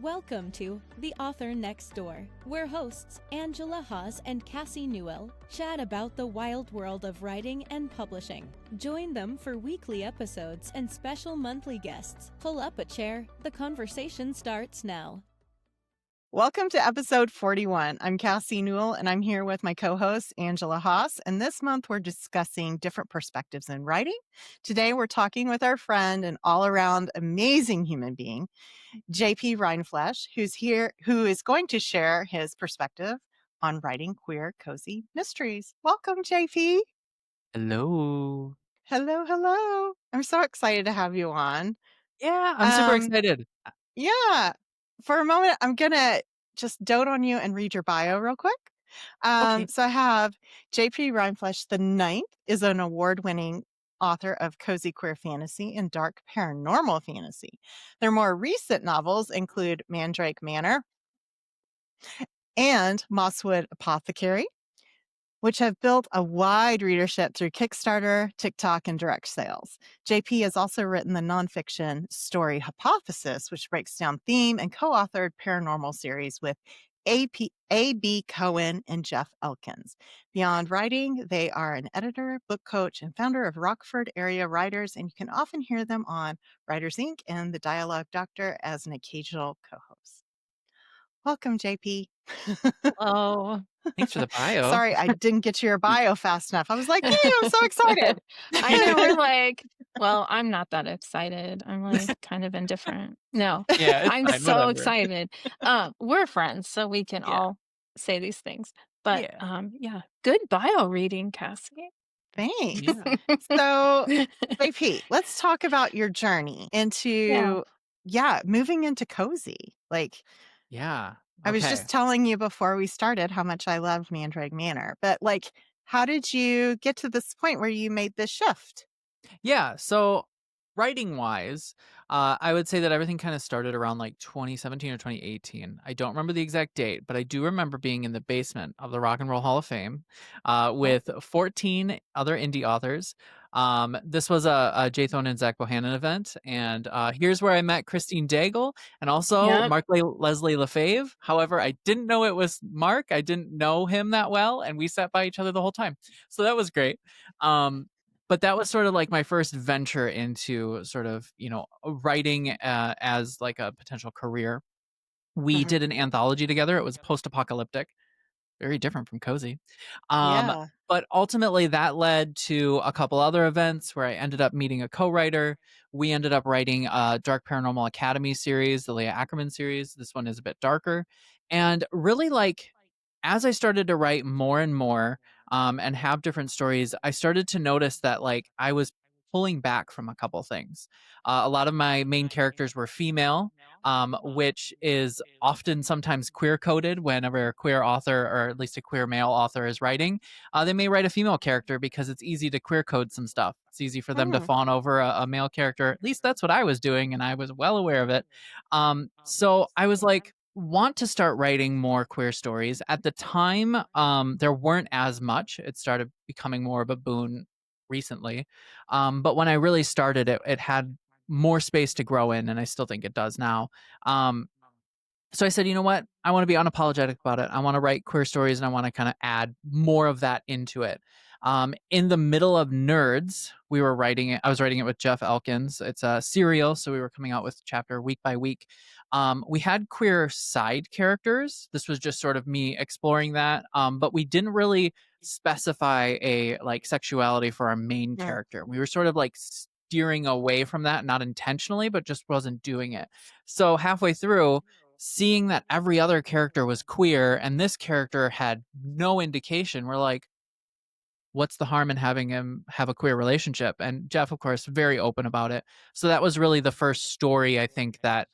Welcome to The Author Next Door, where hosts Angela Haas and Cassie Newell chat about the wild world of writing and publishing. Join them for weekly episodes and special monthly guests. Pull up a chair. The conversation starts now. Welcome to episode 41. I'm Cassie Newell, and I'm here with my co-host, Angela Haas. And this month, we're discussing different perspectives in writing. Today, we're talking with our friend and all-around amazing human being, JP Rindfleisch, who is going to share his perspective on writing queer, cozy mysteries. Welcome, JP. Hello. Hello. I'm so excited to have you on. Yeah, I'm super excited. Yeah. For a moment, I'm going to just dote on you and read your bio real quick. Okay. So I have JP Rindfleisch IX is an award-winning author of cozy queer fantasy and dark paranormal fantasy. Their more recent novels include Mandrake Manor and Mosswood Apothecary, which have built a wide readership through Kickstarter, TikTok, and direct sales. JP has also written the nonfiction story Hypothesis, which breaks down theme and co-authored paranormal series with A.B. Cohen and Jeff Elkins. Beyond writing, they are an editor, book coach, and founder of Rockford Area Writers, and you can often hear them on Writers Inc. and The Dialogue Doctor as an occasional co-host. Welcome, JP. Oh, Thanks for the bio. Sorry, I didn't get to your bio fast enough. I was like, yay, I'm so excited. I know. We're like, well, I'm not that excited. I'm like kind of indifferent. No, Yeah, it's I'm fine, so whatever. excited. We're friends, so we can Yeah. all say these things. But Yeah. yeah, good bio reading, Cassie. Thanks. Yeah. So, JP, let's talk about your journey into, moving into cozy. Like, Yeah. I was Okay. just telling you before we started how much I loved Mandrake Manor, but like, how did you get to this point where you made this shift? Yeah. So writing wise, I would say that everything kind of started around like 2017 or 2018. I don't remember the exact date, but I do remember being in the basement of the Rock and Roll Hall of Fame with 14 other indie authors. This was a Jay Thone and Zach Bohannon event. And here's where I met Christine Daigle and also Yep. Mark Leslie Lefebvre. However, I didn't know it was Mark. I didn't know him that well. And we sat by each other the whole time. So that was great. But that was sort of like my first venture into sort of, writing as like a potential career. We did an anthology together. It was post-apocalyptic, very different from cozy. Yeah. But ultimately that led to a couple other events where I ended up meeting a co-writer. We ended up writing a Dark Paranormal Academy series, the Leah Ackerman series. This one is a bit darker. And really like as I started to write more and more and have different stories, I started to notice that like I was pulling back from a couple things. A lot of my main characters were female, which is often sometimes queer coded whenever a queer author or at least a queer male author is writing. They may write a female character because it's easy to queer code some stuff. It's easy for them to fawn over a male character. At least that's what I was doing, and I was well aware of it. So I was like, want to start writing more queer stories. At the time, there weren't as much. It started becoming more of a boon recently. But when I really started, it had more space to grow in, and I still think it does now. So I said, you know what? I want to be unapologetic about it. I want to write queer stories, and I want to kind of add more of that into it. In the middle of Nerds, we were writing it. I was writing it with Jeff Elkins. It's a serial, so we were coming out with chapter week by week. We had queer side characters. This was just sort of me exploring that, but we didn't really specify a like sexuality for our main character. We were sort of like steering away from that, not intentionally, but just wasn't doing it. So halfway through, seeing that every other character was queer and this character had no indication, we're like, what's the harm in having him have a queer relationship? And Jeff, of course, very open about it. So that was really the first story, I think, that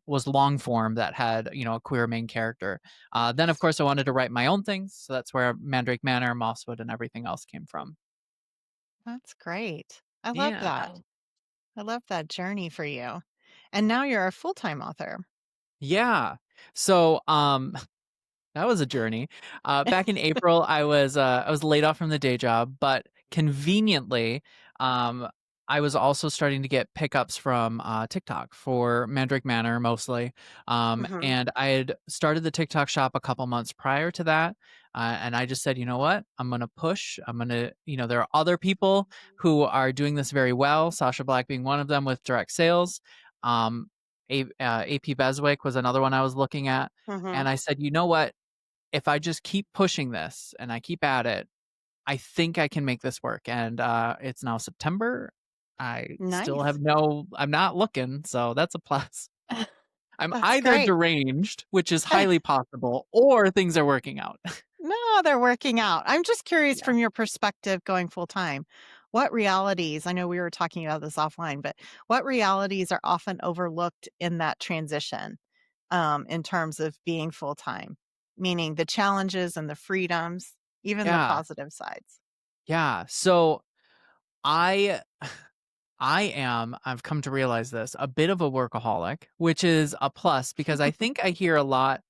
was long form that had, a queer main character. Then, of course, I wanted to write my own things. So that's where Mandrake Manor, Mosswood, and everything else came from. That's great. I love Yeah. that. I love that journey for you. And now you're a full-time author. Yeah. So that was a journey. Back in April, I was laid off from the day job, but conveniently, I was also starting to get pickups from TikTok for Mandrake Manor mostly. Hmm. And I had started the TikTok shop a couple months prior to that. And I just said, you know what? I'm going to push. I'm going to, there are other people who are doing this very well. Sasha Black being one of them with direct sales. Um, AP Beswick was another one I was looking at. Hmm. And I said, you know what? If I just keep pushing this and I keep at it, I think I can make this work. And it's now September. I still Nice. have I'm not looking, so that's a plus. I'm That's either great. deranged, which is highly possible, or things are working out. No, they're working out. I'm just curious Yeah. from your perspective going full time, what realities, I know we were talking about this offline, but what realities are often overlooked in that transition in terms of being full time, meaning the challenges and the freedoms, even the Yeah. positive sides? Yeah. So I I've come to realize this, a bit of a workaholic, which is a plus because I think I hear a lot,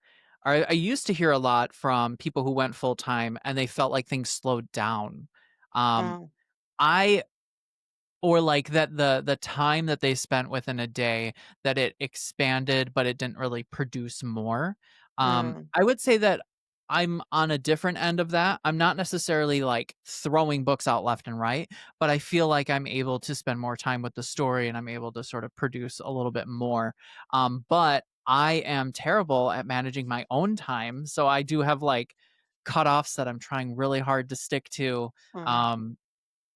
or I used to hear a lot from people who went full time and they felt like things slowed down. Um, Mm, I Or like that the time that they spent within a day, that it expanded, but it didn't really produce more. mm, I would say that I'm on a different end of that. I'm not necessarily like throwing books out left and right, but I feel like I'm able to spend more time with the story and I'm able to sort of produce a little bit more. But I am terrible at managing my own time. So I do have like cutoffs that I'm trying really hard to stick to. mm, Um,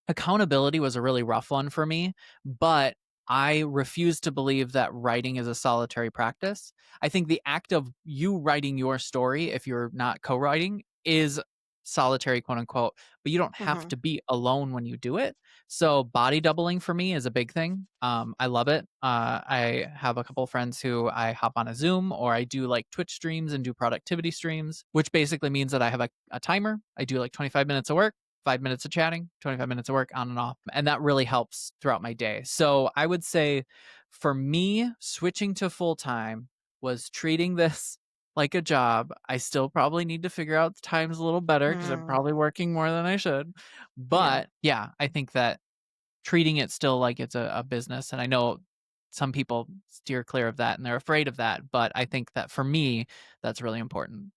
Accountability was a really rough one for me, but I refuse to believe that writing is a solitary practice. I think the act of you writing your story, if you're not co-writing, is solitary, quote unquote, but you don't have mhm, to be alone when you do it. So body doubling for me is a big thing. I love it. I have a couple friends who I hop on a Zoom or I do like Twitch streams and do productivity streams, which basically means that I have a timer. I do like 25 minutes of work, 5 minutes of chatting, 25 minutes of work, on and off. And that really helps throughout my day. So I would say for me, switching to full time was treating this like a job. I still probably need to figure out the times a little better because I'm mm, probably working more than I should. yeah. But yeah, I think that treating it still like it's a business. And I know some people steer clear of that and they're afraid of that. But I think that for me, that's really important.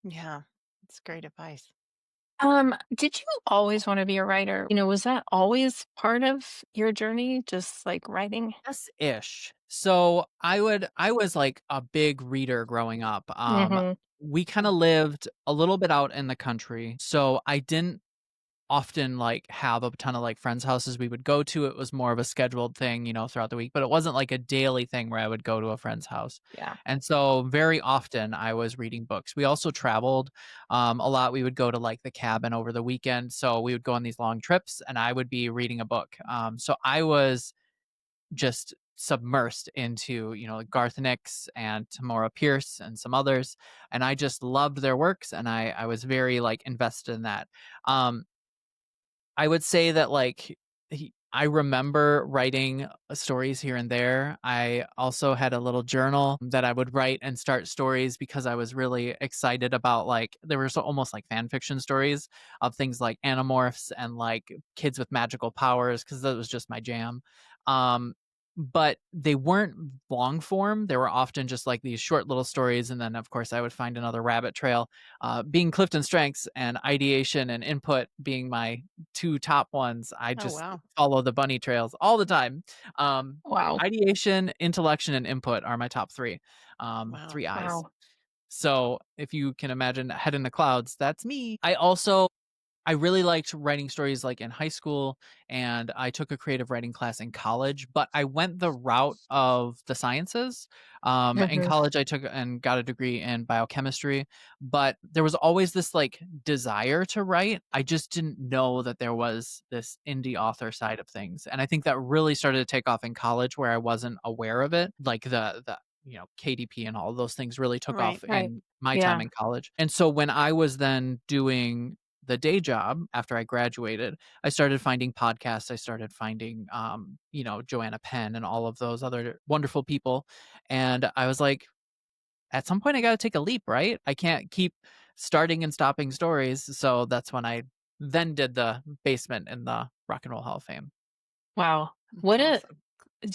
Yeah. That's great advice. Did you always want to be a writer? Was that always part of your journey, just like writing? Yes-ish. So I was like a big reader growing up. Mm-hmm. We kind of lived a little bit out in the country, so I didn't often like have a ton of like friends' houses we would go to. It was more of a scheduled thing, throughout the week, but it wasn't like a daily thing where I would go to a friend's house. Yeah. And so very often I was reading books. We also traveled a lot. We would go to like the cabin over the weekend. So we would go on these long trips and I would be reading a book. So I was just submersed into like Garth Nix and Tamora Pierce and some others, and I just loved their works, and I was very like invested in that. I would say that like I remember writing stories here and there. I also had a little journal that I would write and start stories because I was really excited about like there were almost like fan fiction stories of things like animorphs and like kids with magical powers because that was just my jam. Um, but they weren't long form. They were often just like these short little stories, and then of course I would find another rabbit trail. Being Clifton Strengths and ideation and input being my two top ones, I Oh, just wow. follow the bunny trails all the time. Um, Wow. Ideation, intellection, and input are my top three. Wow. Three eyes. Wow. So if you can imagine head in the clouds, that's me. I really liked writing stories like in high school, and I took a creative writing class in college, but I went the route of the sciences. In Mm-hmm. college, I took and got a degree in biochemistry, but there was always this like desire to write. I just didn't know that there was this indie author side of things. And I think that really started to take off in college where I wasn't aware of it. Like the KDP and all of those things really took Right. off Right. in my time Yeah. in college. And so when I was then doing the day job after I graduated, I started finding podcasts. I started finding, Joanna Penn and all of those other wonderful people. And I was like, at some point, I got to take a leap, right? I can't keep starting and stopping stories. So that's when I then did the basement in the Rock and Roll Hall of Fame. Wow. That's What a awesome.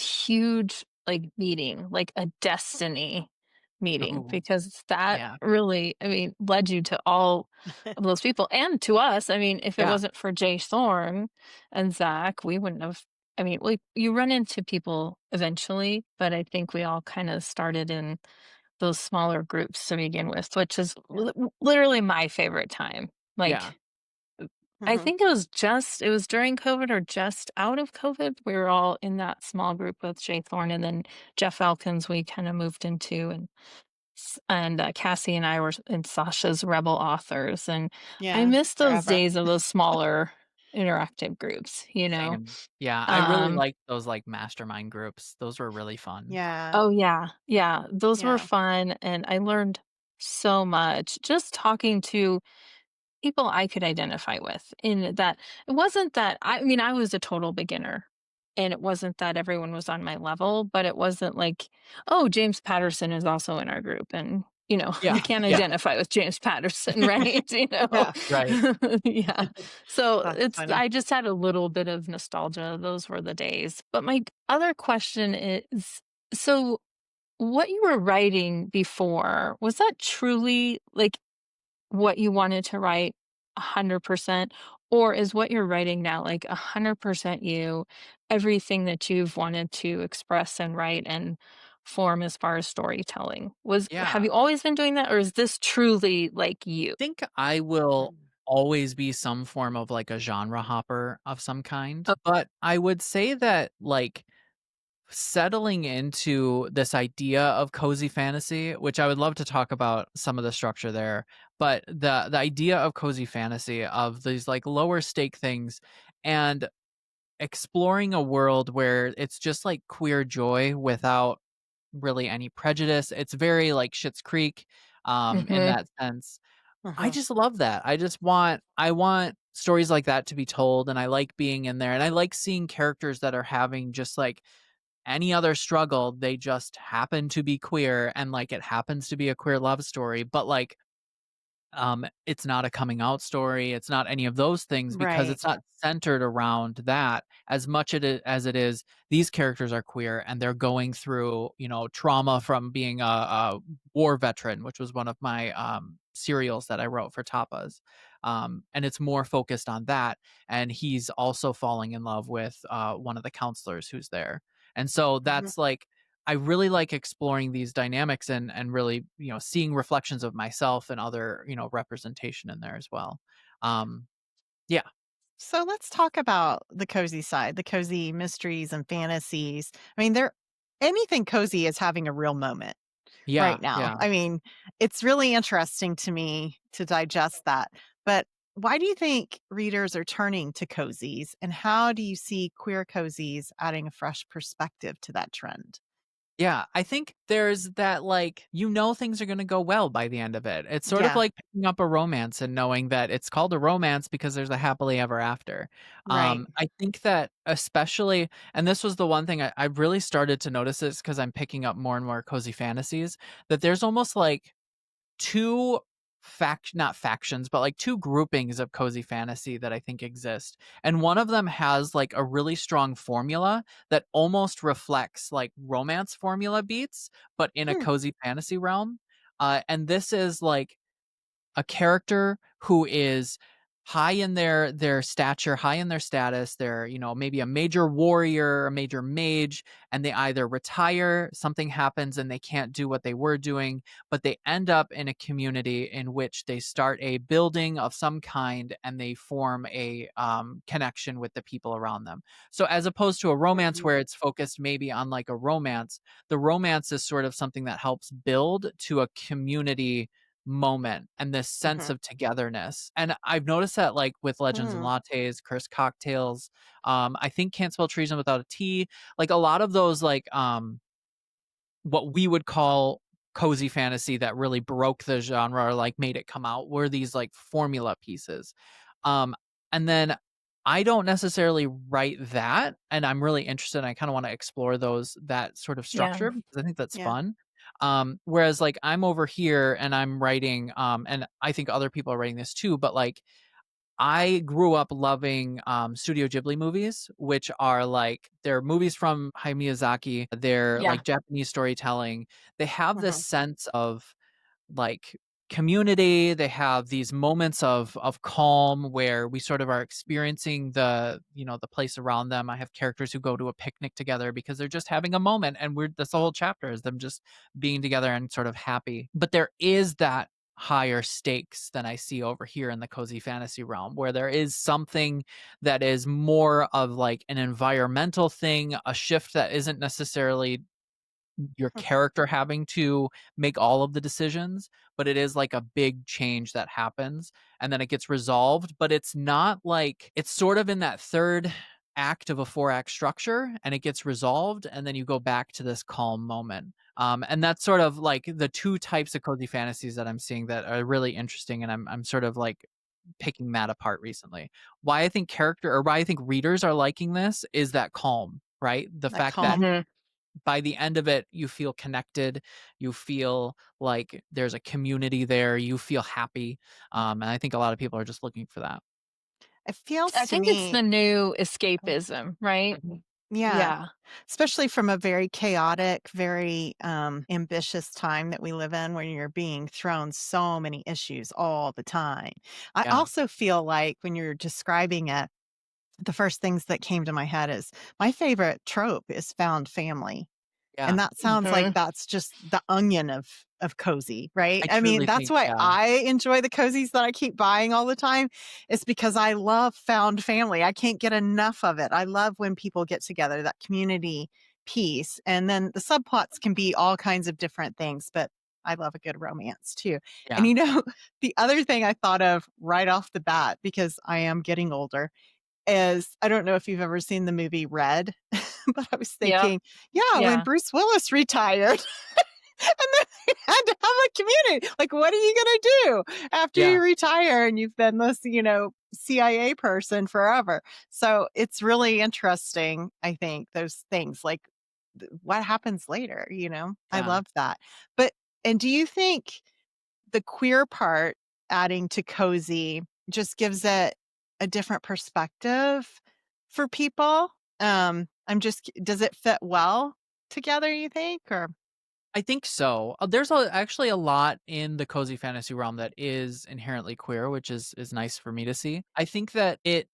huge like meeting, like a destiny meeting, Ooh, because that yeah. really, I mean, led you to all of those people and to us. I mean, if it Yeah. wasn't for Jay Thorne and Zach, we wouldn't have. I mean, you run into people eventually, but I think we all kind of started in those smaller groups to begin with, which is Yeah. literally my favorite time. Yeah. Like, I Mhm. think it was during COVID or just out of COVID. We were all in that small group with Jay Thorne, and then Jeff Elkins we kind of moved into, and Cassie and I were in Sasha's Rebel Authors, and I Yeah, miss those forever. days of those smaller interactive groups, you know? Same. Yeah, I really Um, like those, like, mastermind groups. Those were really fun. Yeah, oh yeah, yeah, those were yeah, fun, and I learned so much just talking to people I could identify with. In that it wasn't that, I mean, I was a total beginner, and it wasn't that everyone was on my level, but it wasn't like, "Oh, James Patterson is also in our group," and, I Yeah, can't yeah, identify with James Patterson, right? You know? yeah. right. Yeah. So, That's funny. I just had a little bit of nostalgia. Those were the days. But my other question is, so what you were writing before, was that truly, like, what you wanted to write 100%? Or is what you're writing now like 100% you, everything that you've wanted to express and write and form as far as storytelling? Have Yeah. you always been doing that, or is this truly like you? Think I will Mm. always be some form of, like, a genre hopper of some kind, Oh, but I would say that, like, settling into this idea of cozy fantasy, which I would love to talk about some of the structure there, but the idea of cozy fantasy, of these, like, lower stake things, and exploring a world where it's just, like, queer joy without really any prejudice. It's very like Schitt's Creek, in mhm. that sense. I Mhm. just love that. I want stories like that to be told, and I like being in there, and I like seeing characters that are having just like any other struggle. They just happen to be queer, and like it happens to be a queer love story, but like it's not a coming out story. It's not any of those things because Right. it's not centered around that as much as it is. These characters are queer and they're going through, trauma from being a war veteran, which was one of my serials that I wrote for Tapas. And it's more focused on that. And he's also falling in love with one of the counselors who's there. And so Mhm. that's like, I really like exploring these dynamics and really, seeing reflections of myself and other, representation in there as well. Um, yeah, So let's talk about the cozy side, the cozy mysteries and fantasies. I mean, there anything cozy is having a real moment yeah, right now. yeah, I mean, it's really interesting to me to digest that. But why do you think readers are turning to cozies, and how do you see queer cozies adding a fresh perspective to that trend? yeah. I think there's that, like, things are going to go well by the end of it. It's sort of Yeah, like picking up a romance and knowing that it's called a romance because there's a happily ever after. right. I think that especially, and this was the one thing I really started to notice this because I'm picking up more and more cozy fantasies, that there's almost like two not factions, but like two groupings of cozy fantasy that I think exist. And one of them has like a really strong formula that almost reflects like romance formula beats, but in a Hmm. cozy fantasy realm. And this is like a character who is high in their stature, high in their status. They're, maybe a major warrior, a major mage, and they either retire, something happens and they can't do what they were doing, but they end up in a community in which they start a building of some kind and they form a connection with the people around them. So as opposed to a romance Mhm. where it's focused maybe on like a romance, the romance is sort of something that helps build to a community moment and this sense Mhm. of togetherness. And I've noticed that like with Legends and Hmm. Lattes, Cursed Cocktails, I think Can't Spell Treason Without a T, like a lot of those like what we would call cozy fantasy that really broke the genre or like made it come out were these like formula pieces. Um, and then I don't necessarily write that, and I'm really interested. And I kind of want to explore that sort of Yeah. structure because I think that's Yeah. fun. Whereas like I'm over here and I'm writing, and I think other people are writing this too, but like I grew up loving Studio Ghibli movies, which are like they're movies from Hayao Miyazaki. They're Yeah. like Japanese storytelling. They have this Mhm. sense of like community. They have these moments of calm where we sort of are experiencing the, you know, the place around them. I have characters who go to a picnic together because they're just having a moment, and we're that's the whole chapter is them just being together and sort of happy. But there is that higher stakes than I see over here in the cozy fantasy realm, where there is something that is more of like an environmental thing, a shift that isn't necessarily your character having to make all of the decisions, but it is like a big change that happens and then it gets resolved. But it's not like it's sort of in that third act of a 4-act structure and it gets resolved and then you go back to this calm moment. And that's sort of like the two types of cozy fantasies that I'm seeing that are really interesting, and I'm sort of like picking that apart recently. Why I think character or why I think readers are liking this is that calm, right? The That fact that calm. Mhm. by the end of it, you feel connected, you feel like there's a community there, you feel happy. And I think a lot of people are just looking for that. It feels I to think it's me the new oh, escapism, right? Mhm. yeah, Yeah. especially from a very chaotic, very, ambitious time that we live in where you're being thrown so many issues all the time. I Yeah. also feel like when you're describing it, the first things that came to my head is my favorite trope is found family. And Yeah. that sounds like Mhm. that's just the onion of cozy, right? I I mean, truly that's think, why yeah. I enjoy the cozies that I keep buying all the time. It's because I love found family. I can't get enough of it. I love when people get together, that community piece. And then the subplots can be all kinds of different things, but I love a good romance too. And Yeah. you know, the other thing I thought of right off the bat, because I am getting older, is I don't know if you've ever seen the movie Red, but I was Yep. thinking, yeah, when Yeah. Bruce Willis retired and then he had to have a community. Like, what are you going to do after Yeah. you retire and you've been this, CIA person forever? So it's really interesting, I think, those things like what happens later? I Yeah. love that. But, and do you think the queer part adding to cozy just gives it a different perspective for people. Does it fit well together, you think? Or I think so. There's actually a lot in the cozy fantasy realm that is inherently queer, which is nice for me to see. I think that it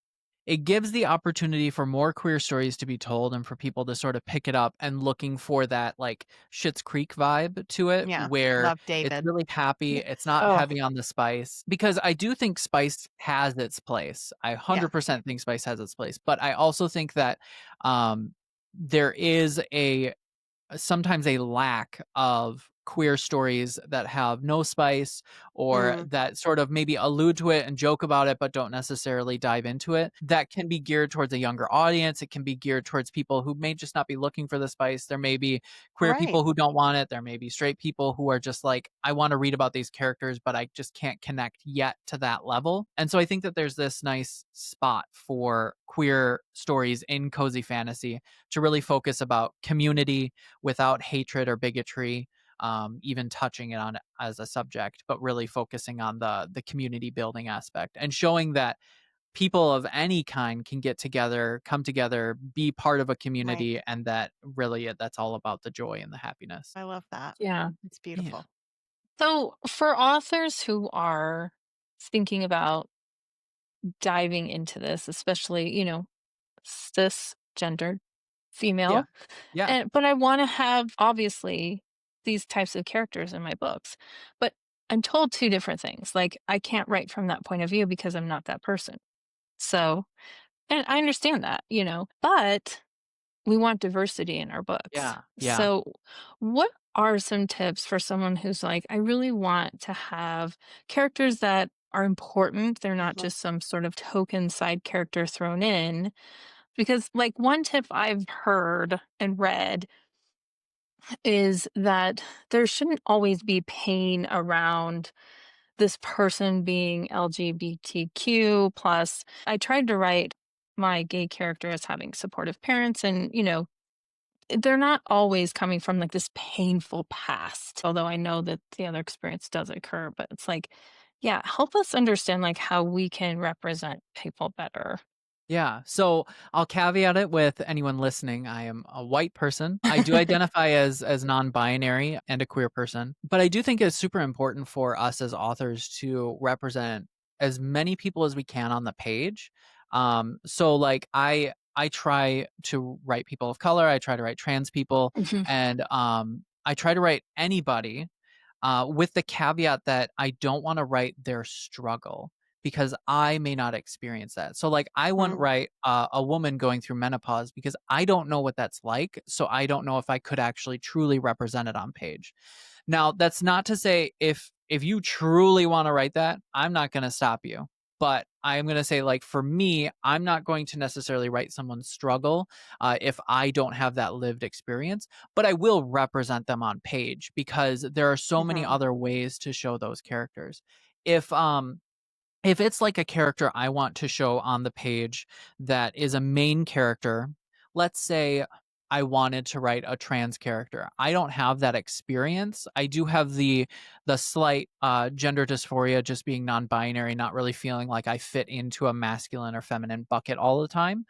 gives the opportunity for more queer stories to be told and for people to sort of pick it up and looking for that like Schitt's Creek vibe to it, yeah, where love it's David. really happy. It's not Oh, heavy on the spice, because I do think spice has its place. I Yeah, 100% think spice has its place, but I also think that um, there is a sometimes a lack of queer stories that have no spice or mm, that sort of maybe allude to it and joke about it but don't necessarily dive into it. That can be geared towards a younger audience. It can be geared towards people who may just not be looking for the spice. There may be queer right. people who don't want it. There may be straight people who are just like, I want to read about these characters but I just can't connect yet to that level. And so I think that there's this nice spot for queer stories in cozy fantasy to really focus about community without hatred or bigotry, even touching it on as a subject, but really focusing on the community building aspect and showing that people of any kind can get together, come together, be part of a Right. community, and that really that's all about the joy and the happiness. I love that. yeah. It's Yeah. beautiful. So for authors who are thinking about diving into this, especially, cisgendered Yeah. female, Yeah. but I want to have obviously these types of characters in my books. But I'm told two different things. Like I can't write from that point of view because I'm not that person. So, and I understand that, but we want diversity in our books. Yeah. Yeah. So, what are some tips for someone who's like, I really want to have characters that are important? They're not Mhm. just some sort of token side character thrown in. Because, like, one tip I've heard and read is that there shouldn't always be pain around this person being LGBTQ plus. I tried to write my gay character as having supportive parents, and they're not always coming from like this painful past, although I know that the other experience does occur, but it's like, Yeah, help us understand like how we can represent people better. Yeah. So I'll caveat it with anyone listening. I am a white person. I do identify as non-binary and a queer person, but I do think it's super important for us as authors to represent as many people as we can on the page. So like I try to write people of color. I try to write trans people, Mhm. and I try to write anybody with the caveat that I don't want to write their struggle because I may not experience that. So, like, I wouldn't Mm, write a woman going through menopause because I don't know what that's like. So, I don't know if I could actually truly represent it on page. Now, that's not to say if you truly want to write that, I'm not going to stop you. But I'm going to say, like, for me, I'm not going to necessarily write someone's struggle if I don't have that lived experience, but I will represent them on page because there are so many mhm, other ways to show those characters. If um if it's like a character I want to show on the page that is a main character, let's say I wanted to write a trans character. I don't have that experience. I do have the slight gender dysphoria, just being non-binary, not really feeling like I fit into a masculine or feminine bucket all the time.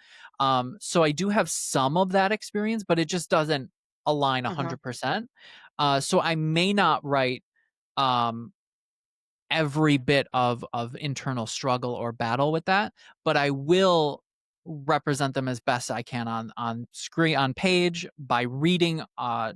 So I do have some of that experience, but it just doesn't align mhm, 100%. So I may not write um every bit of internal struggle or battle with that, but I will represent them as best I can on screen, on page, by reading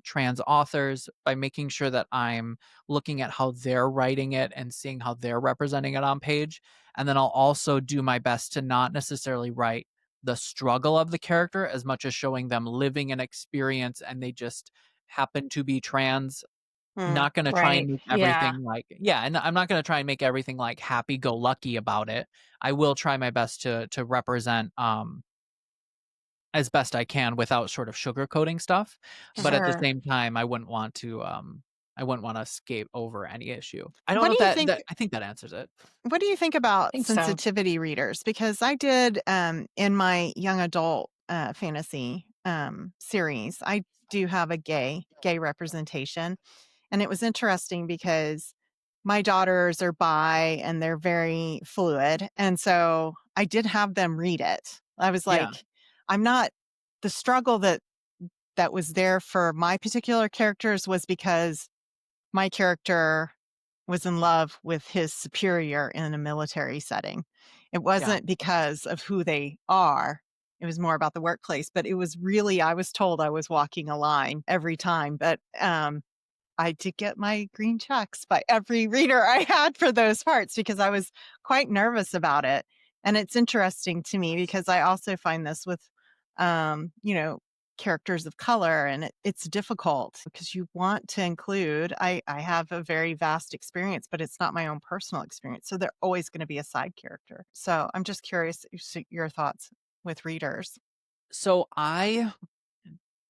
trans authors, by making sure that I'm looking at how they're writing it and seeing how they're representing it on page. And then I'll also do my best to not necessarily write the struggle of the character as much as showing them living an experience and they just happen to be trans. mm. Not gonna try and Right. make Yeah. everything like, yeah, and I'm not gonna try and make everything, like, happy-go-lucky about it. I will try my best to represent, as best I can without sort of sugarcoating stuff, but at the Sure. same time, I wouldn't wanna skate over any issue. I don't What know if do you that think? that I think that answers it. What do you think I about think so. sensitivity readers? Because I did in my young adult fantasy series, I do have a gay representation, and it was interesting because my daughters are bi and they're very fluid, and so I did have them read it. I was Yeah, like, I'm not the struggle that was there for my particular characters was because my character was in love with his superior in a military setting. It yeah. wasn't because of who they are. It was more about the workplace, but it was really, I was told I was walking a line every time. But I did get my green checks by every reader I had for those parts because I was quite nervous about it. And it's interesting to me because I also find this with, you know, characters of color, and it's difficult because you want to include. I have a very vast experience, but it's not my own personal experience. So they're always going to be a side character. So I'm just curious your thoughts with readers. So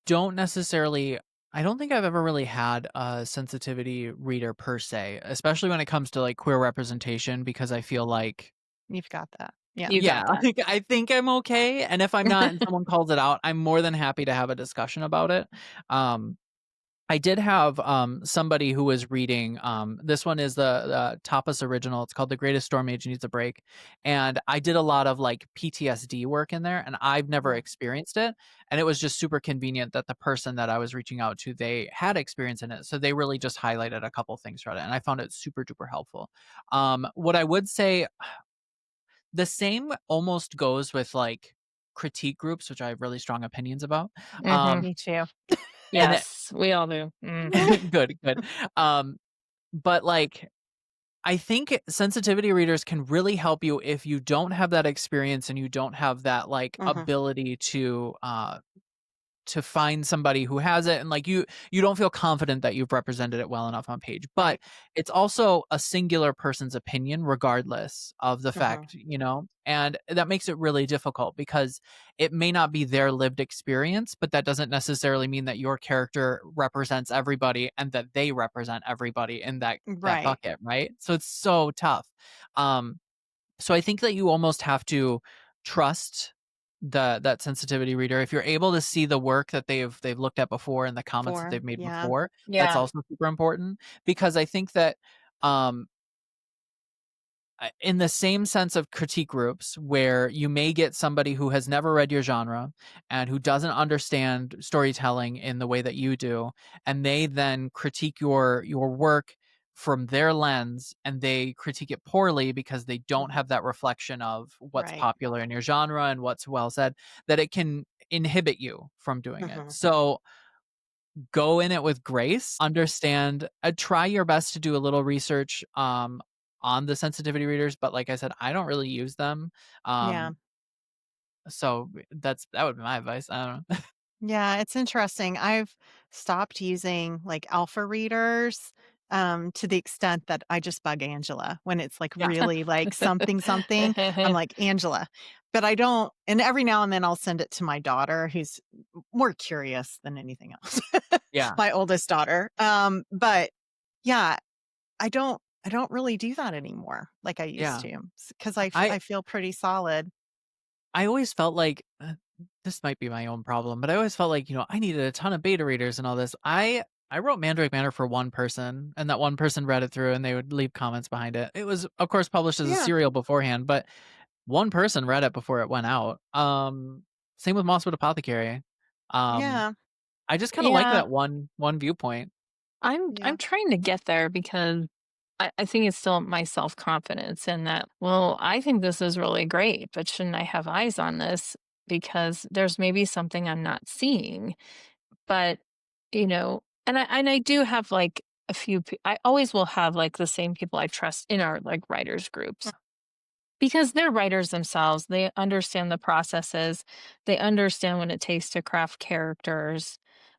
don't necessarily I don't think I've ever really had a sensitivity reader per se, especially when it comes to, like, queer representation because I feel like, You've got that. Yeah. You yeah, got that. like, I think I'm okay, and if I'm not and someone calls it out, I'm more than happy to have a discussion about it. Um, I did have, somebody who was reading, this one is the Tapas original, it's called The Greatest Storm Age Needs a Break, and I did a lot of, like, PTSD work in there, and I've never Mhm. experienced it, and it was just super convenient that the person that I was reaching out to, they had experience in it, so they really just highlighted a couple things from it, and I found it super duper helpful. What I would say the same almost goes with, like, critique groups, which I have really strong opinions about. Hmm. Me too. And it Yes, we all do. Hmm. good, good. Um, but, like, I think sensitivity readers can really help you if you don't have that experience and you don't have that, like, Mhm. ability to find somebody who has it and like you don't feel confident that you've represented it well enough on page, but Right. it's also a singular person's opinion regardless of the Mhm. fact, and that makes it really difficult because it may not be their lived experience, but that doesn't necessarily mean that your character represents everybody and that they represent everybody in that Right. bucket, right? So it's so tough. um so I think that you almost have to trust that sensitivity reader. If you're able to see the work that they've looked at before and the comments that they've 4, made yeah. before, that's Yeah. also super important because I think that um in the same sense of critique groups where you may get somebody who has never read your genre and who doesn't understand storytelling in the way that you do, and they then critique your work from their lens, and they critique it poorly because they don't Mhm. have that reflection of what's Right. popular in your genre and what's well said, that it can inhibit you from doing it. Mhm. So go in it with grace, understand, try your best to do a little research on the sensitivity readers, but like I said, I don't really use them. Yeah. Um so that would be my advice. I don't know. Yeah, it's interesting. I've stopped using like alpha readers to the extent that I just bug Angela when it's like Yeah. really like something, something. I'm like, Angela. But I don't, and every now and then I'll send it to my daughter who's more curious than anything else. Yeah. My oldest daughter. But yeah, I don't really do that anymore like I used Yeah. to because I I feel pretty solid. I always felt like this might be my own problem, but I always felt like, I needed a ton of beta readers and all this. I wrote Mandrake Manor for one person, and that one person read it through and they would leave comments behind it. It was of course published as a Yeah. serial beforehand, but one person read it before it went out. Same with Mosswood Apothecary. Um, Yeah. I just kind of like Yeah, that one viewpoint. I'm Yeah. trying to get there because I think it's still my self-confidence in that, well, I think this is really great, but shouldn't I have eyes on this? Because there's maybe something I'm not seeing. But, and I do have like a few, I always will have like the same people I trust in our like writers groups because they're writers themselves. They understand the processes, they understand what it takes to craft characters.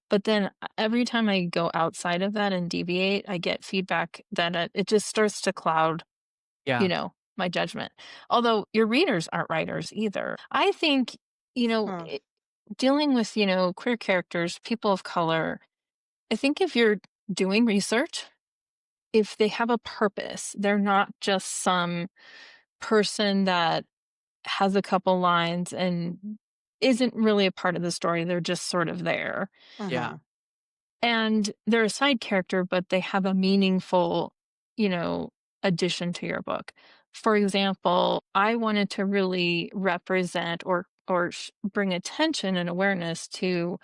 But then every time I go outside of that and deviate, I get feedback that it just starts to cloud, Yeah. my judgment. Although your readers aren't writers either. I think, Hmm. dealing with, queer characters, people of color, I think if you're doing research, if they have a purpose, they're not just some person that has a couple lines and isn't really a part of the story. They're just sort of there. Yeah. Mhm. And they're a side character, but they have a meaningful, you know, addition to your book. For example, I wanted to really represent or bring attention and awareness to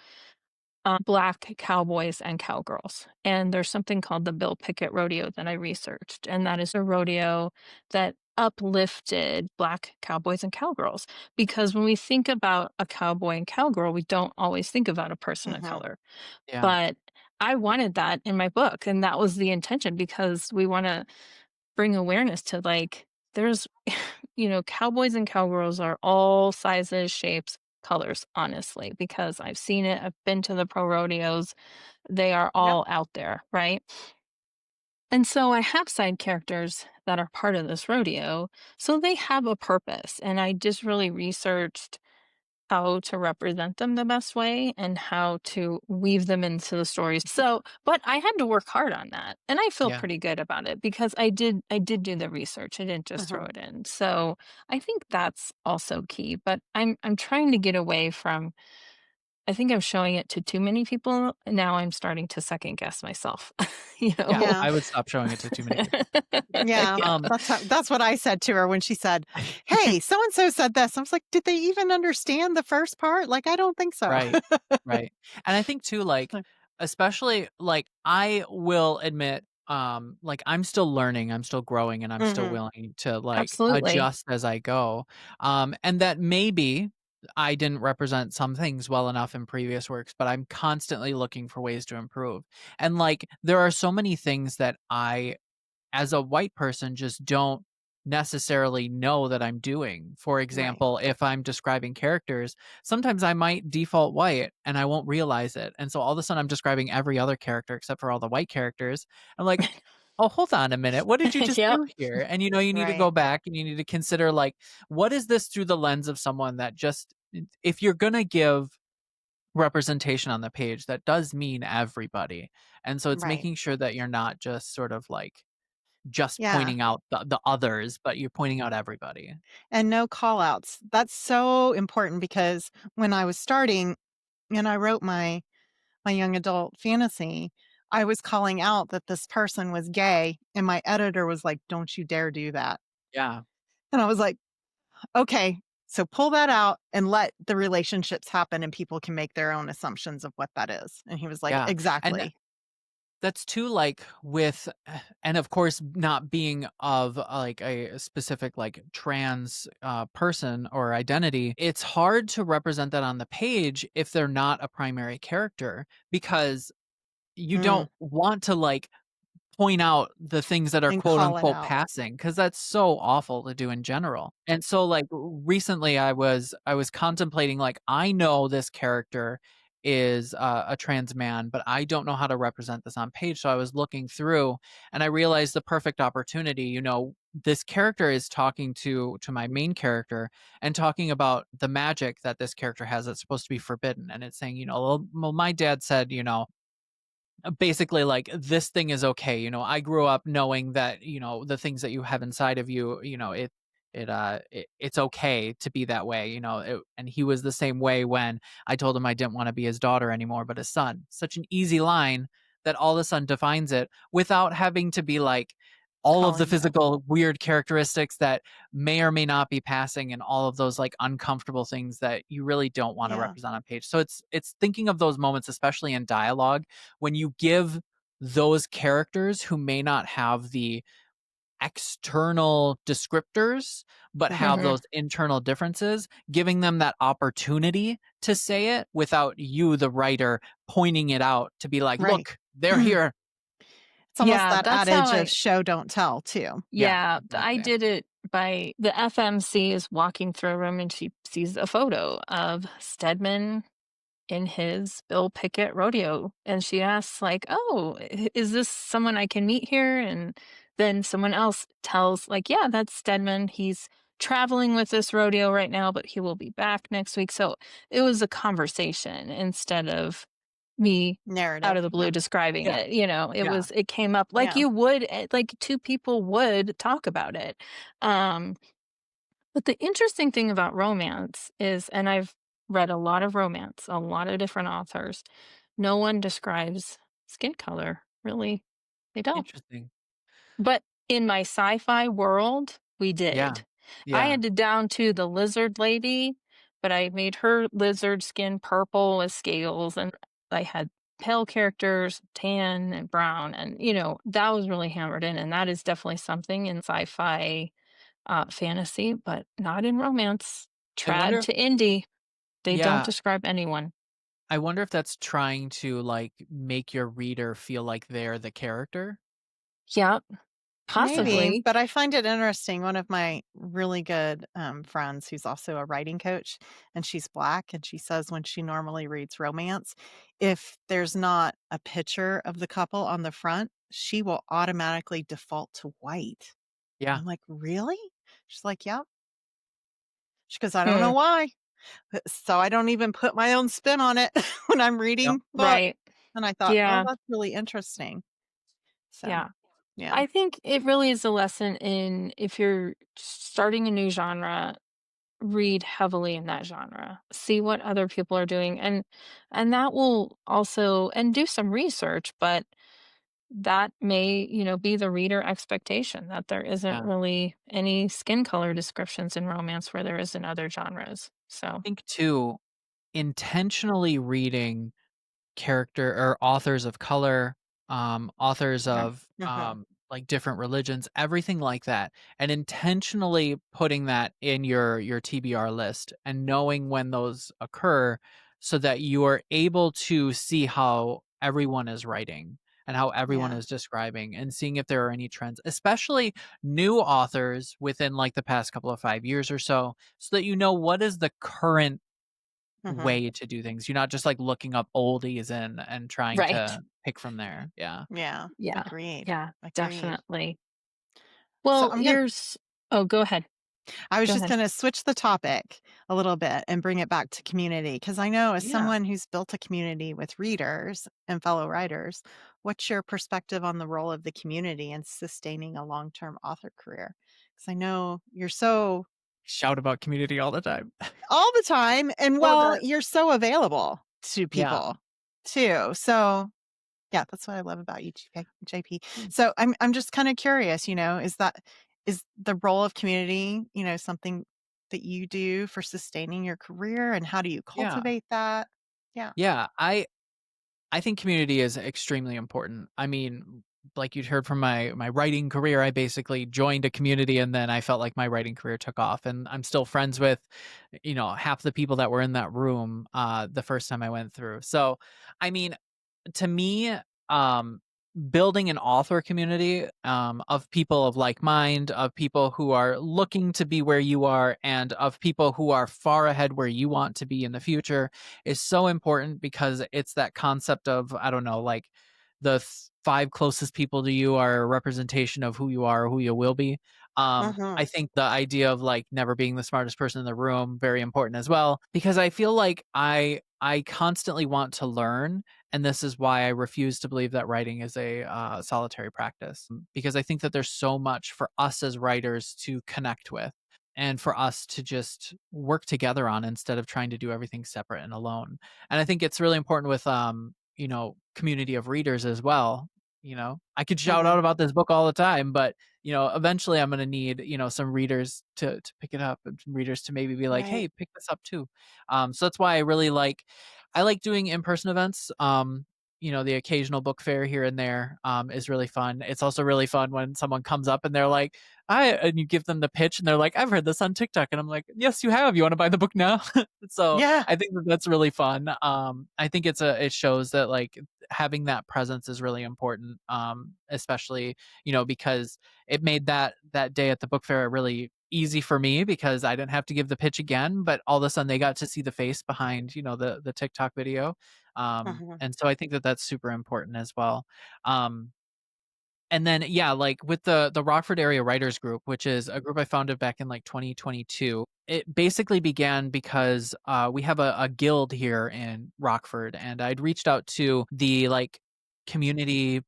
Black cowboys and cowgirls. And there's something called the Bill Pickett Rodeo that I researched, and that is a rodeo that uplifted Black cowboys and cowgirls. Because when we think about a cowboy and cowgirl, we don't always think about a person of Mhm. color. Yeah. But I wanted that in my book, and that was the intention because we want to bring awareness to like, there's, cowboys and cowgirls are all sizes, shapes, colors, honestly, because I've seen it. I've been to the pro rodeos. They are Yep. all out there, right? And so I have side characters that are part of this rodeo. So they have a purpose. And I just really researched how to represent them the best way and how to weave them into the stories. So, but I had to work hard on that. And I feel Yeah. pretty good about it because I did do the research. I didn't just throw Mhm. it in. So, I think that's also key, but I'm trying to get away from I think I'm showing it to too many people. And now I'm starting to second guess myself, you know. Yeah. Yeah. I would stop showing it to too many people. Yeah. Yeah. Um That's what I said to her when she said, "Hey, so and so said this." I was like, "Did they even understand the first part?" Like, I don't think so. Right. Right. And I think too, like, especially like I will admit, like I'm still learning, I'm still growing, and I'm still Mhm. willing to like Absolutely. adjust as I go. And that maybe I didn't represent some things well enough in previous works, but I'm constantly looking for ways to improve. And like there are so many things that I as a white person just don't necessarily know that I'm doing. For Right. example, if I'm describing characters, sometimes I might default white and I won't realize it. And so all of a sudden I'm describing every other character except for all the white characters. I'm like, oh, hold on a minute. What did you just Yep. do here? And you need to Right. go back and you need to consider like, what is this through the lens of someone that just, if you're going to give representation on the page, that does mean everybody. And so it's Right. making sure that you're not just sort of like, just Yeah. pointing out the others, but you're pointing out everybody. And no call outs. That's so important because when I was starting and I wrote my young adult fantasy, I was calling out that this person was gay and my editor was like, "Don't you dare do that." Yeah. And I was like, okay, so pull that out and let the relationships happen and people can make their own assumptions of what that is. And he was like, Yeah. And exactly. that's too like with and of course not being of like a specific like trans person or identity, it's hard to represent that on the page if they're not a primary character, because you Mm, don't want to like point out the things that are and quote call it unquote out. passing, because that's so awful to do in general. And so like recently I was contemplating, like, I know this character is a trans man, but I don't know how to represent this on page. So I was looking through and I realized the perfect opportunity. This character is talking to my main character and talking about the magic that this character has that's supposed to be forbidden. And it's saying, well, my dad said, basically like, this thing is okay. I grew up knowing that, the things that you have inside of you, it's okay to be that way. And he was the same way when I told him I didn't want to be his daughter anymore but his son. Such an easy line that all of a sudden defines it without having to be like all of the Calling it. physical weird characteristics that may or may not be passing, and all of those like uncomfortable things that you really don't want to Yeah. represent on page. So it's thinking of those moments, especially in dialogue, when you give those characters who may not have the external descriptors but have Mhm. Mhm. those internal differences, giving them that opportunity to say it without you, the writer, pointing it out to be like, Right. look, they're here. It's almost Yeah, that that's how adage of show, don't tell, too. Yeah, I exactly. did it by the FMC is walking through a room and she sees a photo of Stedman in his Bill Pickett rodeo, and she asks like, "Oh, is this someone I can meet here?" And then someone else tells like, "Yeah, that's Stedman. He's traveling with this rodeo right now, but he will be back next week." So it was a conversation instead of me out of Narrative. the blue Yeah. describing Yeah. it. Yeah. It came up like Yeah. you would, like two people would talk about it. Um, but the interesting thing about romance is, and I've read a lot of romance, a lot of different authors, no one describes skin color, really. They don't. Interesting. But in my sci-fi world, we Yeah. did. I Yeah. had to down to the lizard lady, but I made her lizard skin purple with scales, and I had pale characters, tan and brown, and that was really hammered in, and that is definitely something in sci-fi fantasy, but not in romance. I wonder Trad if to indie, they don't yeah, describe anyone. I wonder if that's trying to like make your reader feel like they're the character. Yeah, Yeah. Maybe, possibly. but I find it interesting. One of my really good friends, who's also a writing coach, and she's Black, and she says when she normally reads romance, if there's not a picture of the couple on the front, she will automatically default to white. And Yeah. I'm like, really? She's like, yeah. She goes, I don't know Hmm, why. So I don't even put my own spin on it when I'm Yep. reading books. right. And I thought, oh, Yeah, that's really interesting. So, yeah. yeah. I think it really is a lesson in if you're starting a new genre, read heavily in that genre. See what other people are doing, and that will also, and do some research, but that may, be the reader expectation that there isn't Yeah. really any skin color descriptions in romance where there is in other genres. So, I think too, intentionally reading character or authors of color, authors yeah. of Hmm. like different religions, everything like that, and intentionally putting that in your TBR list and knowing when those occur, so that you are able to see how everyone is writing and how everyone Yeah. is describing, and seeing if there are any trends, especially new authors within like the past couple of 5 years or so that you know what is the current Hmm. way to do things. You're not just like looking up oldies and trying Right. to pick from there. Yeah. Yeah. Yeah. Agreed. Yeah, Agreed. definitely. So Well, oh, go ahead. I was Go just ahead. going to switch the topic a little bit and bring it back to community, because I know as Yeah. someone who's built a community with readers and fellow writers, what's your perspective on the role of the community in sustaining a long-term author career? Because I know you're so Shout about community all the time. all the time, and Well, well, you're so available to yeah. people too. So yeah, that's what I love about you, JP. Mm. So I'm just kind of curious, is that is the role of community, something that you do for sustaining your career, and how do you Yeah. cultivate that? Yeah. Yeah. I think community is extremely important. I mean, like you'd heard from my writing career, I basically joined a community and then I felt like my writing career took off. And I'm still friends with, half the people that were in that room the first time I went through. So I mean, to me, um, building an author community of people of like mind, of people who are looking to be where you are, and of people who are far ahead where you want to be in the future is so important because it's that concept of, I don't know, like five closest people to you are a representation of who you are or who you will be. Mm-hmm. I think the idea of like never being the smartest person in the room, very important as well, because I feel like I constantly want to learn, and this is why I refuse to believe that writing is a solitary practice, because I think that there's so much for us as writers to connect with and for us to just work together on instead of trying to do everything separate and alone. And I think it's really important with community of readers as well. I could shout Mm-hmm. out about this book all the time, but eventually I'm going to need, some readers to pick it up, and some readers to maybe be like, Right. hey, pick this up too. So that's why I like doing in-person events. The occasional book fair here and there is really fun. It's also really fun when someone comes up and they're like, and you give them the pitch and they're like, I've heard this on TikTok. And I'm like, yes, you have. You want to buy the book now? So Yeah. I think that's really fun. I think it shows that like having that presence is really important. Especially, because it made that day at the book fair really easy for me because I didn't have to give the pitch again, but all of a sudden they got to see the face behind, the TikTok video. Mm-hmm. And so I think that that's super important as well. Um, and then yeah, like with the Rockford Area Writers Group, which is a group I founded back in like 2022. It basically began because we have a guild here in Rockford, and I'd reached out to the like community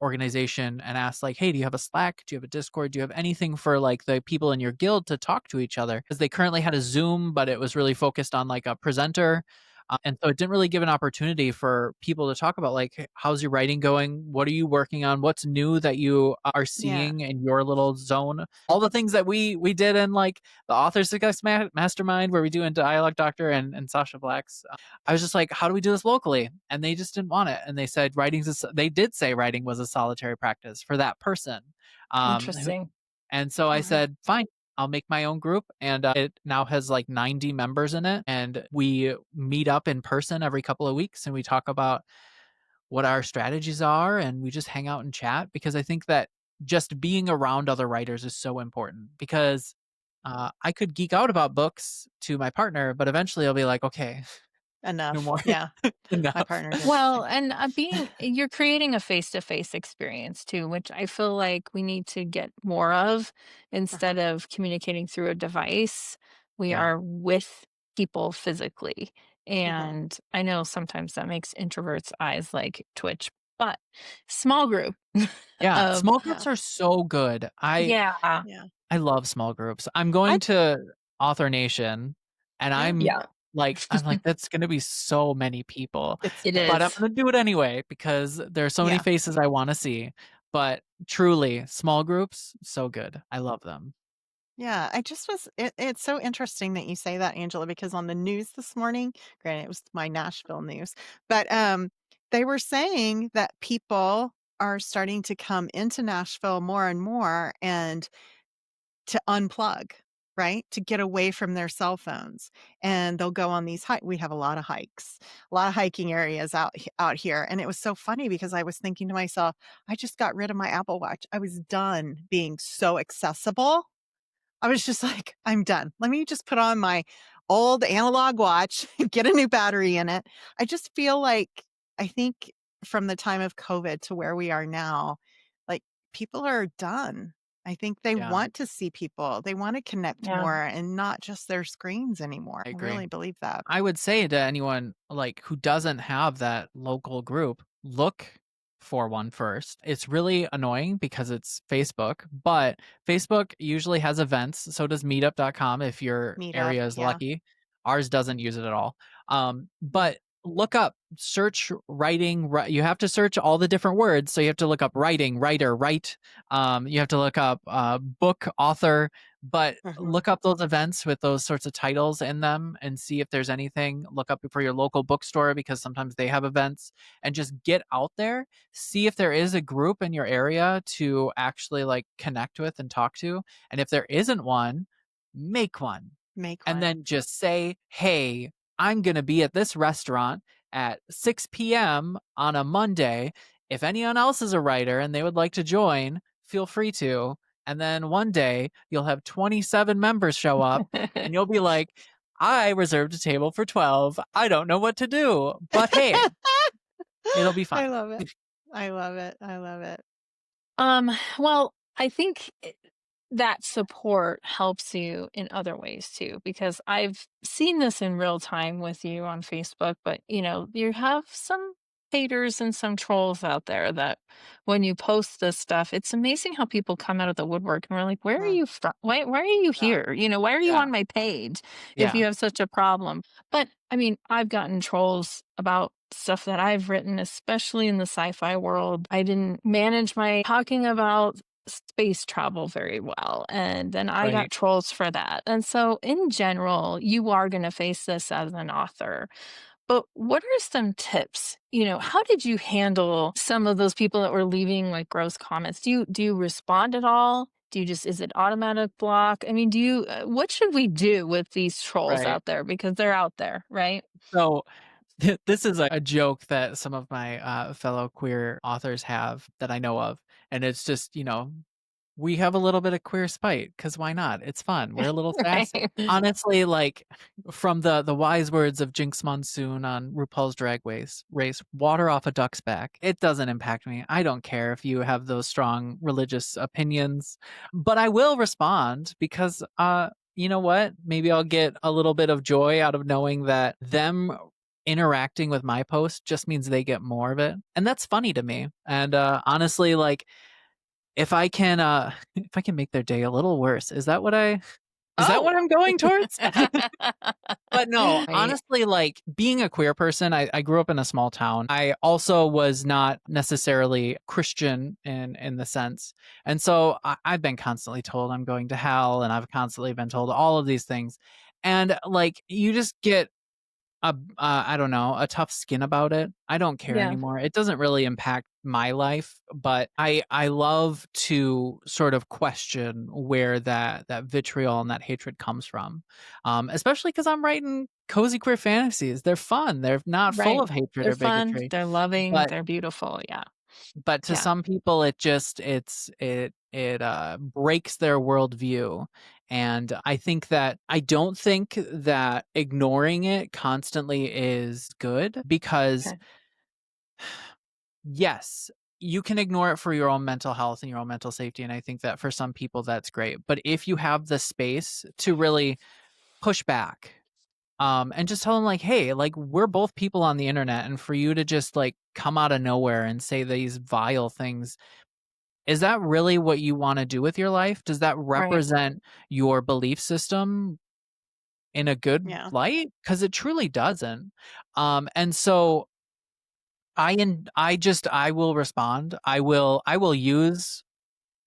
organization and asked like, hey, do you have a Slack, do you have a Discord, do you have anything for like the people in your guild to talk to each other, because they currently had a Zoom but it was really focused on like a presenter. And so it didn't really give an opportunity for people to talk about like, "Hey, how's your writing going, what are you working on, what's new that you are Yeah. seeing in your little zone," all the things that we did in like the author success mastermind where we do in Dialogue Doctor and Sasha Black's. I was just like, how do we do this locally? And they just didn't want it. And they said they did say writing was a solitary practice for that person. Who Interesting. and so I Mm-hmm. said, fine, I'll make my own group. And it now has like 90 members in it. And we meet up in person every couple of weeks and we talk about what our strategies are. And we just hang out and chat, because I think that just being around other writers is so important, because I could geek out about books to my partner, but eventually I'll be like, okay, no Enough. more. Yeah. My Enough. partner did the Well, same. and you're creating a face-to-face experience too, which I feel like we need to get more of Uh-huh. instead of communicating through a device. We Yeah. are with people physically. Mm-hmm. And I know sometimes that makes introverts' eyes like twitch, but small group Yeah. of, Small Yeah. groups are so good. yeah, Yeah. I love small groups. I'm I going to Author Nation, and Yeah. yeah, I'm like, that's gonna be so many people, It's it but I'm is. gonna do it anyway because there are so many yeah. faces I want to see. But truly, small groups, so good. I love them. Yeah, it's so interesting that you say that, Angela, because on the news this morning, granted it was my Nashville news, but they were saying that people are starting to come into Nashville more and more and to unplug, right? To get away from their cell phones. And they'll go on these we have a lot of hikes, a lot of hiking areas out here. And it was so funny because I was thinking to myself, I just got rid of my Apple Watch. I was done being so accessible. I was just like, I'm done. Let me just put on my old analog watch, get a new battery in it. I just feel like, I think from the time of COVID to where we are now, like people are done. I think they Yeah, want to see people. They want to connect Yeah, more and not just their screens anymore. I I agree. really believe that. I would say to anyone like who doesn't have that local group, look for one first. It's really annoying because it's Facebook, but Facebook usually has events. So does meetup.com if your Meet up. area is Yeah. lucky. Ours doesn't use it at all. Mm. But search writing. You have to search all the different words. So you have to look up writing, writer, write. You have to look up book, author, but look up those events with those sorts of titles in them and see if there's anything. Look up for your local bookstore because sometimes they have events, and just get out there. See if there is a group in your area to actually like connect with and talk to. And if there isn't one, make one. And then just say, hey, I'm going to be at this restaurant at 6 p.m. on a Monday. If anyone else is a writer and they would like to join, feel free to. And then one day you'll have 27 members show up and you'll be like, I reserved a table for 12. I don't know what to do, but hey, it'll be fun. I love it. I love it. I love it. Well, I think that support helps you in other ways too, because I've seen this in real time with you on Facebook, but you have some haters and some trolls out there that when you post this stuff, it's amazing how people come out of the woodwork and we're like, where are Mm. you from? Why are you here? Why are you Yeah. on my page if Yeah. you have such a problem? But I mean, I've gotten trolls about stuff that I've written, especially in the sci-fi world. I didn't manage my talking about space travel very well, and then I got Right. trolls for that. And so in general, you are going to face this as an author. But what are some tips? How did you handle some of those people that were leaving like gross comments? Do you respond at all? Is it automatic block? I mean, what should we do with these trolls Right. out there, because they're out there, right? So this is a joke that some of my fellow queer authors have that I know of. And it's just, we have a little bit of queer spite because why not? It's fun. We're a little sassy. Right. Honestly, like from the wise words of Jinx Monsoon on RuPaul's Drag Race, water off a duck's back. It doesn't impact me. I don't care if you have those strong religious opinions, but I will respond because you know what? Maybe I'll get a little bit of joy out of knowing that them interacting with my post just means they get more of it. And that's funny to me. And honestly, like if I can make their day a little worse, is that what Oh. I'm going towards? But no, Right. honestly, like being a queer person, I grew up in a small town. I also was not necessarily Christian in the sense. And so I've been constantly told I'm going to hell, and I've constantly been told all of these things. And like you just get I don't know, a tough skin about it. I don't care Yeah. anymore. It doesn't really impact my life, but I love to sort of question where that vitriol and that hatred comes from. Especially because I'm writing cozy queer fantasies. They're fun. They're not full Right. of hatred They're or fun, bigotry. they're loving, But they're beautiful. Yeah. to Yeah. some people it breaks their worldview. And I don't think that ignoring it constantly is good, because Okay. yes, you can ignore it for your own mental health and your own mental safety, and I think that for some people that's great. But if you have the space to really push back, and just tell them like, hey, like we're both people on the internet, and for you to just like come out of nowhere and say these vile things, is that really what you want to do with your life? Does that Right. represent your belief system in a good Yeah. light? Because it truly doesn't. And so I will respond. I will use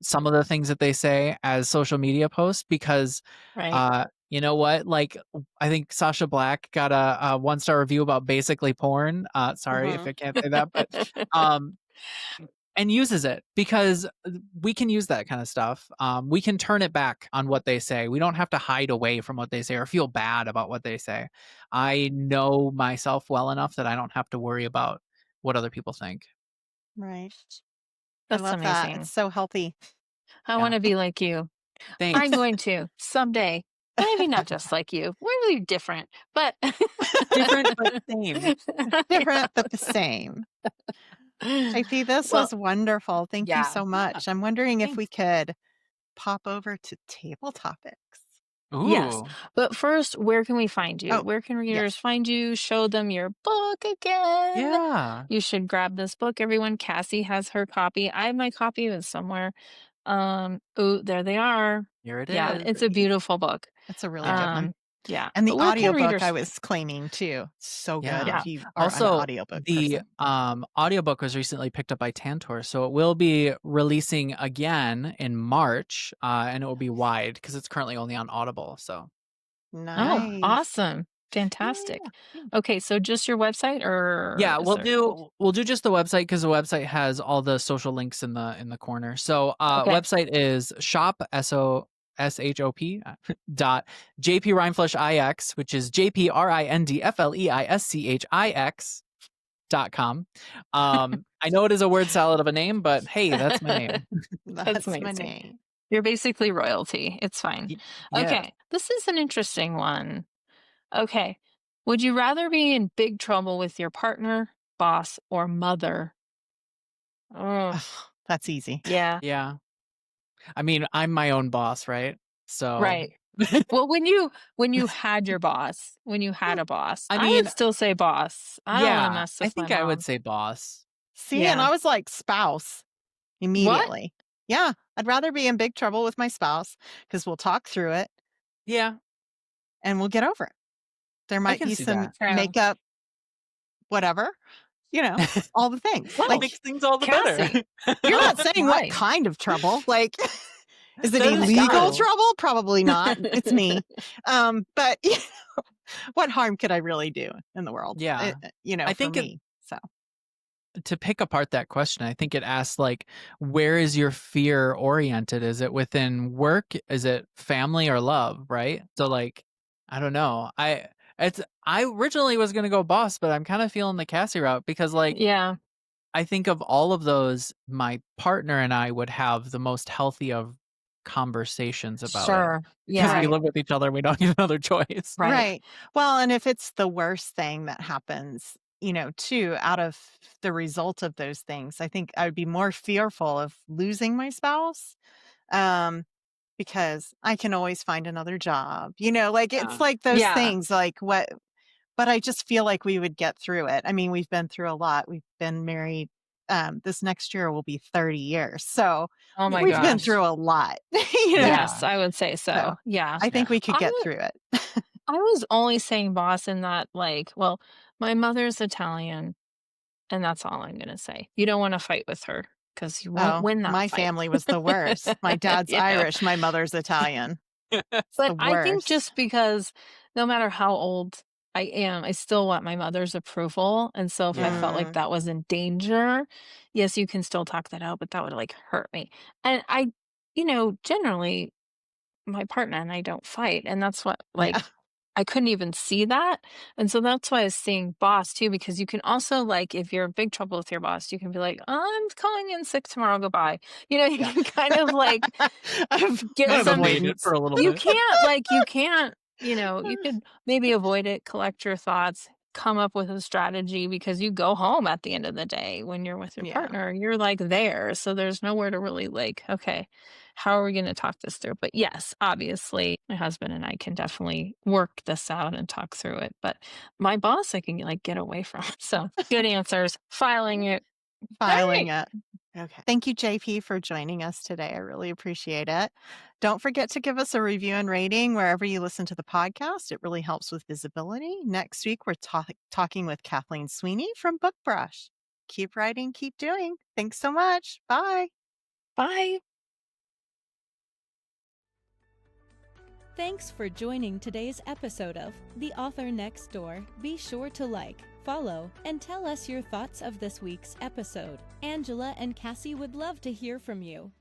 some of the things that they say as social media posts because Right. you know what? Like I think Sasha Black got a 1-star review about basically porn. Sorry if Mm-hmm. I can't say that, but um and uses it because we can use that kind of stuff. We can turn it back on what they say. We don't have to hide away from what they say or feel bad about what they say. I know myself well enough that I don't have to worry about what other people think. Right. I That's love that. It's amazing. so healthy. I Yeah. want to be like you. I'm Thanks. going to someday. Maybe not just like you. We're really different, but Different but same. yeah. Different, but the same. JP, this Well, was wonderful. Thank you yeah. so Yeah. much. I'm wondering if we Thanks. could pop over to table topics. Yes. Ooh. But first, where can we find you? Oh, Where can readers yes. find you? Show them your book again. Yeah. You should grab this book, everyone. Cassie has her copy. I have my copy. It's somewhere. Oh, there they are. Here it Yeah, is. it's a beautiful book. It's a really good Yeah. one. Um, Yeah. And the But where can audiobook readers I was claiming too. So good Yeah. if you are an Also, audiobook the person. audiobook was recently picked up by Tantor, so it will be releasing again in March, and it will be wide because it's currently only on Audible. So Oh, Nice. awesome. Fantastic. Okay, so just your website or yeah, is we'll there do just the website because the website has all the social links in the corner. So Okay. website is shop shop dot JP Rindfleisch IX, which is JPRINDFLEISCHIX.com. I know it is a word salad of a name, but hey, that's my name. That's That's my amazing. name. You're basically royalty. It's fine. Yeah. Okay, this is an interesting one. Okay. Would you rather be in big trouble with your partner, boss, or mother? Oh, Ugh, that's easy. yeah. Yeah. I mean, I'm my own boss, right? So Right. Well, when you had your boss, when you had a boss, I I would mean, still say boss. I don't want to yeah, mess I with my think I would mom. say boss. See, and Yeah. I was like spouse What? immediately. Yeah, I'd rather be in big trouble with my spouse because we'll talk through it Yeah, and we'll get over it. There I might can be see some that. True. makeup, whatever, all the things. Wow. Like, Makes things all the Cassie. better. you're not Oh, saying what my. kind of trouble. Like, is it That Oh my is illegal gosh. true. trouble? Probably not. It's me. But what harm could I really do in the world? Yeah. I For think me. So to pick apart that question, I think it asks like, where is your fear oriented? Is it within work? Is it family or love? Right. So like, I don't know. I originally was gonna go boss, but I'm kind of feeling the Cassie route because like Yeah. I think of all of those, my partner and I would have the most healthy of conversations about it Sure. because we Yeah. live with each other. We don't have another choice. Right. right. Well, and if it's the worst thing that happens, too, out of the result of those things, I think I would be more fearful of losing my spouse. Because I can always find another job. Like Yeah. it's like those Yeah. things, like what, but I just feel like we would get through it. I mean, we've been through a lot. We've been married. This next year will be 30 years. So Oh my we've been gosh. through a lot, Yes, Yeah. I would say So so. Yeah. I think Yeah. we could get through it. I was only saying boss in that, like, well, my mother's Italian, and that's all I'm gonna say. You don't want to fight with her because you won't Oh, win that my fight. family was the worst. My dad's You know? Irish. My mother's Italian. It's But the I think worst. just because no matter how old I am, I still want my mother's approval. And so if I Yeah. felt like that was in danger, yes, you can still talk that out, but that would like hurt me. And generally my partner and I don't fight. And that's what, Yeah. like, I couldn't even see that. And so that's why I was saying boss too, because you can also, like, if you're in big trouble with your boss, you can be like, I'm calling in sick tomorrow, goodbye. You Yeah. can kind of like get Kind of some, avoid it for a little you bit. can't, like, you could maybe avoid it, collect your thoughts, come up with a strategy because you go home at the end of the day when you're with your Yeah. partner, you're like there. So there's nowhere to really like, okay, how are we going to talk this through? But yes, obviously, my husband and I can definitely work this out and talk through it. But my boss, I can like get away from. So good answers. Filing it. Filing Great. it. Okay. Thank you, JP, for joining us today. I really appreciate it. Don't forget to give us a review and rating wherever you listen to the podcast. It really helps with visibility. Next week, we're talking with Kathleen Sweeney from Book Brush. Keep writing, keep doing. Thanks so much. Bye. Bye. Thanks for joining today's episode of The Author Next Door. Be sure to like, follow, and tell us your thoughts of this week's episode. Angela and Cassie would love to hear from you.